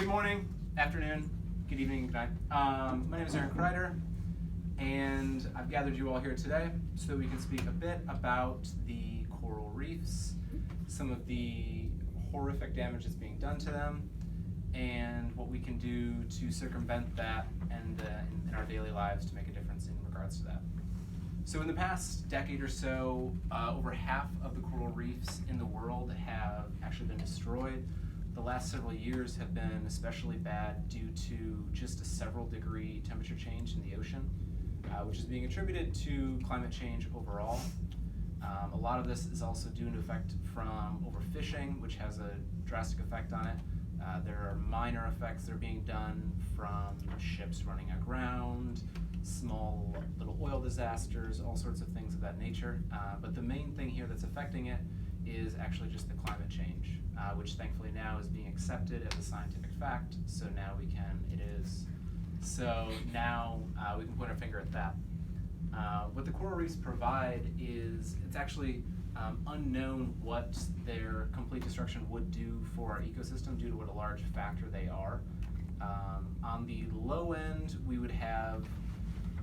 Good morning, afternoon, good evening, good night. My name is Aaron Kreider, and I've gathered you all here today so that we can speak a bit about the coral reefs, some of the horrific damage that's being done to them, and what we can do to circumvent that and in our daily lives to make a difference in regards to that. So in the past decade or so, over half of the coral reefs in the world have actually been destroyed. The last several years have been especially bad due to just a several degree temperature change in the ocean, which is being attributed to climate change overall. A lot of this is also due to effect from overfishing, which has a drastic effect on it. There are minor effects that are being done from ships running aground, small little oil disasters, all sorts of things of that nature. But the main thing here that's affecting it is actually just the climate change, which thankfully now is being accepted as a scientific fact, so now it is. So now we can point our finger at that. What the coral reefs provide is, it's actually unknown what their complete destruction would do for our ecosystem due to what a large factor they are. On the low end, we would have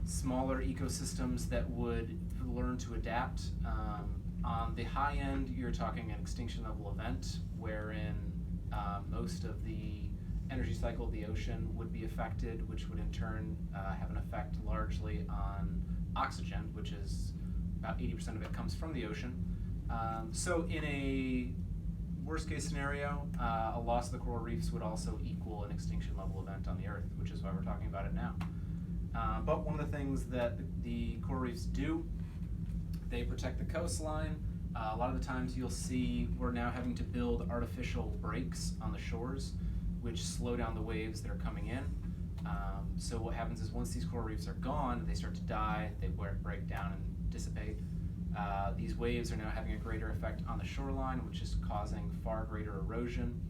smaller ecosystems that would learn to adapt. On the high end, you're talking an extinction level event wherein most of the energy cycle of the ocean would be affected, which would in turn have an effect largely on oxygen, which is about 80% of it comes from the ocean. So in a worst case scenario, a loss of the coral reefs would also equal an extinction level event on the Earth, which is why we're talking about it now. But one of the things that the coral reefs do, they protect the coastline. A lot of the times you'll see we're now having to build artificial breaks on the shores, which slow down the waves that are coming in. So what happens is once these coral reefs are gone, they start to die, they break down and dissipate. These waves are now having a greater effect on the shoreline, which is causing far greater erosion,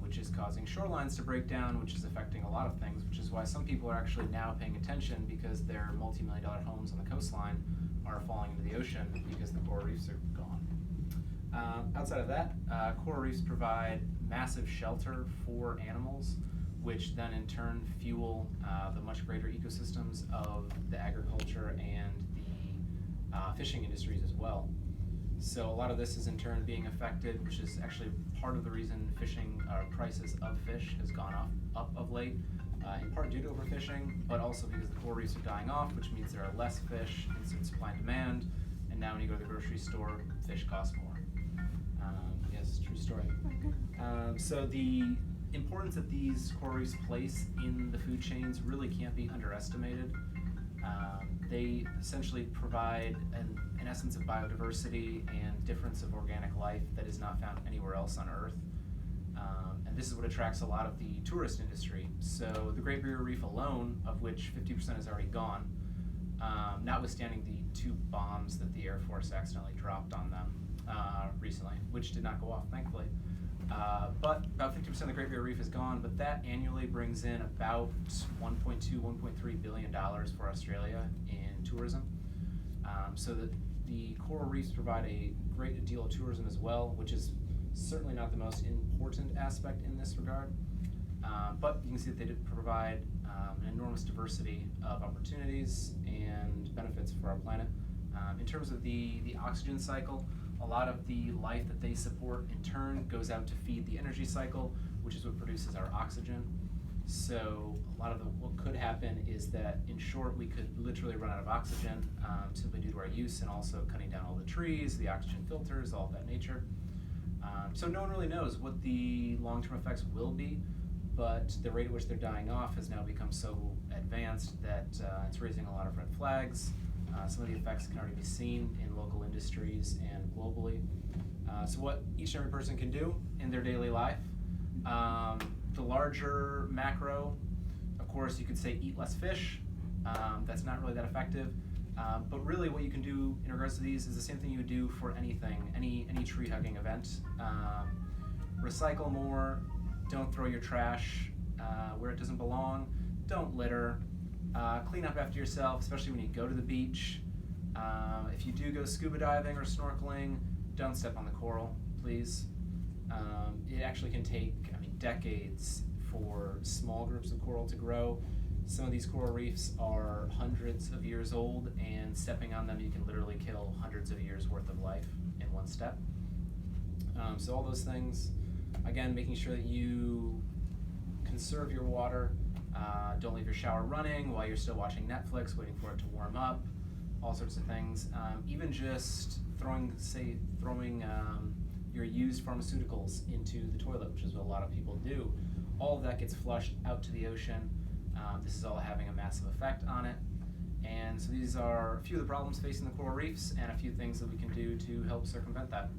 which is causing shorelines to break down, which is affecting a lot of things, which is why some people are actually now paying attention because their multi-million-dollar homes on the coastline are falling into the ocean because the coral reefs are gone. Outside of that, coral reefs provide massive shelter for animals, which then in turn fuel the much greater ecosystems of the agriculture and the fishing industries as well. So a lot of this is in turn being affected, which is actually part of the reason fishing prices of fish has gone up of late, in part due to overfishing, but also because the coral reefs are dying off, which means there are less fish, instant supply and demand, and now when you go to the grocery store, fish cost more. Yes, true story. So the importance that these coral reefs place in the food chains really can't be underestimated. They essentially provide an essence of biodiversity and difference of organic life that is not found anywhere else on Earth. And this is what attracts a lot of the tourist industry. So the Great Barrier Reef alone, of which 50% is already gone, notwithstanding the 2 bombs that the Air Force accidentally dropped on them recently, which did not go off, thankfully. But about 50% of the Great Barrier Reef is gone, but that annually brings in about $1.3 billion for Australia in tourism. So the coral reefs provide a great deal of tourism as well, which is certainly not the most important aspect in this regard. But you can see that they did provide an enormous diversity of opportunities and benefits for our planet. In terms of the oxygen cycle, a lot of the life that they support in turn goes out to feed the energy cycle, which is what produces our oxygen. So a lot of what could happen is that in short we could literally run out of oxygen simply due to our use and also cutting down all the trees, the oxygen filters, all of that nature. So no one really knows what the long-term effects will be, but the rate at which they're dying off has now become so advanced that it's raising a lot of red flags. Some of the effects can already be seen in local industries and globally. So what each and every person can do in their daily life, the larger macro, of course you could say eat less fish. That's not really that effective. But really what you can do in regards to these is the same thing you would do for anything, any tree hugging event. Recycle more, don't throw your trash where it doesn't belong, don't litter, clean up after yourself, especially when you go to the beach. If you do go scuba diving or snorkeling, don't step on the coral, please. It actually can take, decades for small groups of coral to grow. Some of these coral reefs are hundreds of years old, and stepping on them, you can literally kill hundreds of years worth of life in one step. So all those things, again, making sure that you conserve your water. Don't leave your shower running while you're still watching Netflix, waiting for it to warm up, all sorts of things. Even just throwing your used pharmaceuticals into the toilet, which is what a lot of people do. All of that gets flushed out to the ocean. This is all having a massive effect on it. And so these are a few of the problems facing the coral reefs and a few things that we can do to help circumvent that.